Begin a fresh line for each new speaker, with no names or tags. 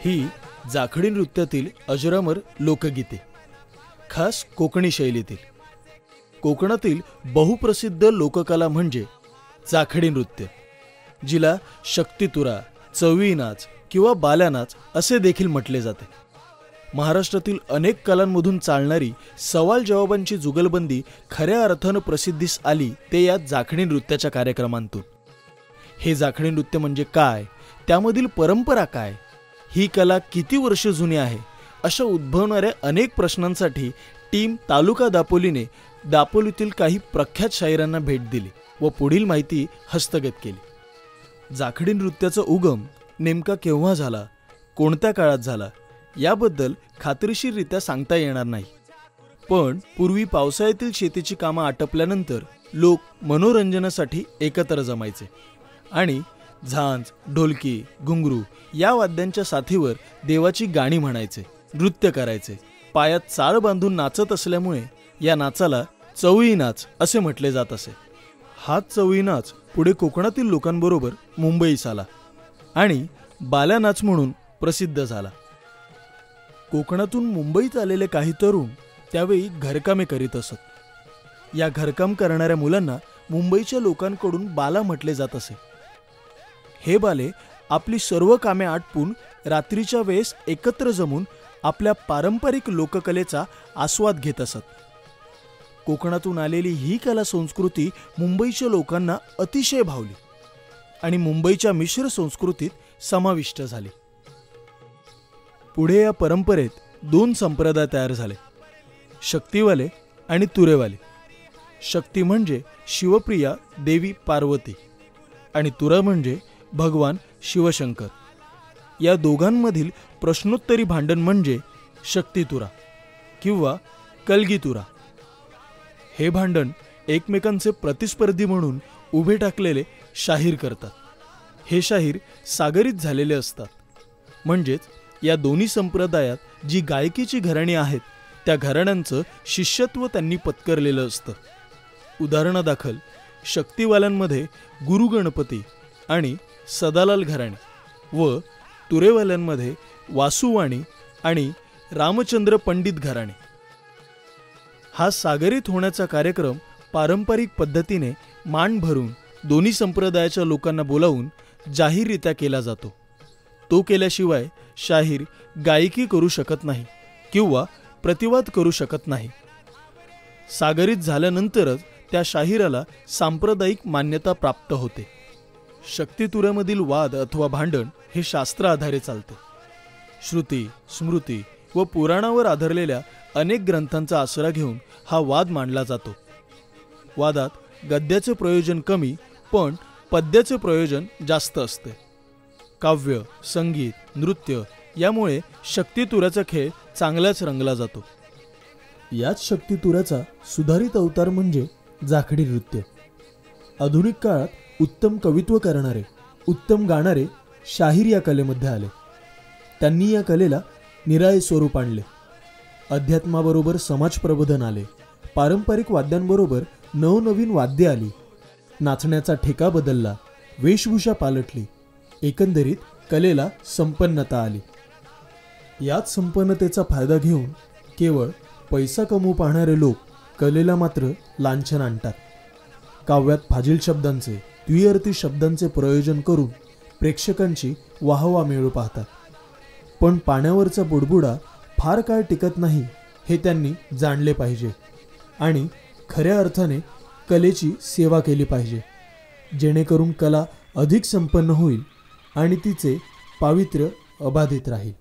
ही जाखडी नृत्यातील अजरामर लोकगीते, खास कोकणी शैलीतील. कोकणातील बहुप्रसिद्ध लोककला म्हणजे जाखडी नृत्य, जिला शक्तितुरा, चवळी नाच किंवा बाल्या नाच असे देखील म्हटले जाते. महाराष्ट्रातील अनेक कलांमधून चालणारी सवाल जवाबांची जुगलबंदी खऱ्या अर्थानं प्रसिद्धीस आली ते या जाखडी नृत्याच्या कार्यक्रमांतून. हे जाखडी नृत्य म्हणजे काय, त्यामधील परंपरा काय, ही कला किती वर्ष जुनी आहे, अशा उद्भवणाऱ्या अनेक प्रश्नांसाठी टीम तालुका दापोलीने दापोलीतील काही प्रख्यात शाहिरांना भेट दिली व पुढील माहिती हस्तगत केली. जाखडी नृत्याचा उगम नेमका केव्हा झाला, कोणत्या काळात झाला, याबद्दल खात्रीशीररित्या सांगता येणार नाही. पण पूर्वी पावसाळ्यातील शेतीची कामं आटपल्यानंतर लोक मनोरंजनासाठी एकत्र जमायचे आणि झांज, ढोलकी, घुंगरू या वाद्यांच्या साथीवर देवाची गाणी म्हणायचे, नृत्य करायचे. पायात चाळ बांधून नाचत असल्यामुळे या नाचाला चवळी नाच असे म्हटले जात असे. हाच चवळी नाच पुढे कोकणातील लोकांबरोबर मुंबईस आला आणि बाल्या नाच म्हणून प्रसिद्ध झाला. कोकणातून मुंबईत आलेले काही तरुण त्यावेळी घरकामे करीत असत. या घरकाम करणाऱ्या मुलांना मुंबईच्या लोकांकडून बाला म्हटले जात असे. हे बाले आपली सर्व कामे आटपून रात्रीच्या वेळेस एकत्र जमून आपल्या पारंपरिक लोककलेचा आस्वाद घेत असत. कोकणातून आलेली ही कला संस्कृती मुंबईच्या लोकांना अतिशय भावली आणि मुंबईच्या मिश्र संस्कृतीत समाविष्ट झाली. पुढे या परंपरेत दोन संप्रदाय तयार झाले, शक्तीवाले आणि तुरेवाले. शक्ती म्हणजे शिवप्रिया देवी पार्वती आणि तुरा म्हणजे भगवान शिवशंकर. या दोघांमधील प्रश्नोत्तरी भांडण म्हणजे शक्तितुरा किंवा कलगीतुरा. हे भांडण एकमेकांचे प्रतिस्पर्धी म्हणून उभे टाकलेले शाहीर करतात. हे शाहीर सागरीत झालेले असतात, म्हणजेच या दोन्ही संप्रदायात जी गायकीची घराणी आहेत त्या घराण्यांचं शिष्यत्व त्यांनी पत्करलेलं असतं. उदाहरणादाखल शक्तीवाल्यांमध्ये गुरु गणपती आणि सदालाल घराणे व तुरेवाल्यांमध्ये वासुवाणी आणि रामचंद्र पंडित घराणे. हा सागरीत होण्याचा कार्यक्रम पारंपरिक पद्धतीने मान भरून दोन्ही संप्रदायाच्या लोकांना बोलावून जाहीररित्या केला जातो. तो केल्याशिवाय शाहीर गायकी करू शकत नाही किंवा प्रतिवाद करू शकत नाही. सागरीत झाल्यानंतरच त्या शाहिराला सांप्रदायिक मान्यता प्राप्त होते. शक्तितुऱ्यामधील वाद अथवा भांडण हे शास्त्र आधारे चालते. श्रुती, स्मृती व पुराणावर आधारलेल्या अनेक ग्रंथांचा आसरा घेऊन हा वाद मांडला जातो. वादात गद्याचे प्रयोजन कमी पण पद्याचे प्रयोजन जास्त असते. काव्य, संगीत, नृत्य यामुळे शक्तितुऱ्याचा खेळ चांगलाच रंगला जातो. याच शक्तितुऱ्याचा सुधारित अवतार म्हणजे जाखडी नृत्य. आधुनिक काळात उत्तम कवित्व करणारे, उत्तम गाणारे शाहीर या कलेमध्ये आले. त्यांनी या कलेला निराळे स्वरूप आणले. अध्यात्माबरोबर समाज प्रबोधन आले. पारंपरिक वाद्यांबरोबर नवनवीन वाद्ये आली. नाचण्याचा ठेका बदलला, वेशभूषा पालटली. एकंदरीत कलेला संपन्नता आली. याच संपन्नतेचा फायदा घेऊन केवळ पैसा कमवू पाहणारे लोक कलेला मात्र लांछन आणतात. काव्यात फाजील शब्दांचे, द्विअर्थी शब्दांचे प्रयोजन करून प्रेक्षकांची वाहवा मिळवू पाहतात. पण पाण्यावरचा बुडबुडा फार काळ टिकत नाही हे त्यांनी जाणले पाहिजे आणि खऱ्या अर्थाने कलेची सेवा केली पाहिजे, जेणेकरून कला अधिक संपन्न होईल आणि तिचे पावित्र्य अबाधित राहील.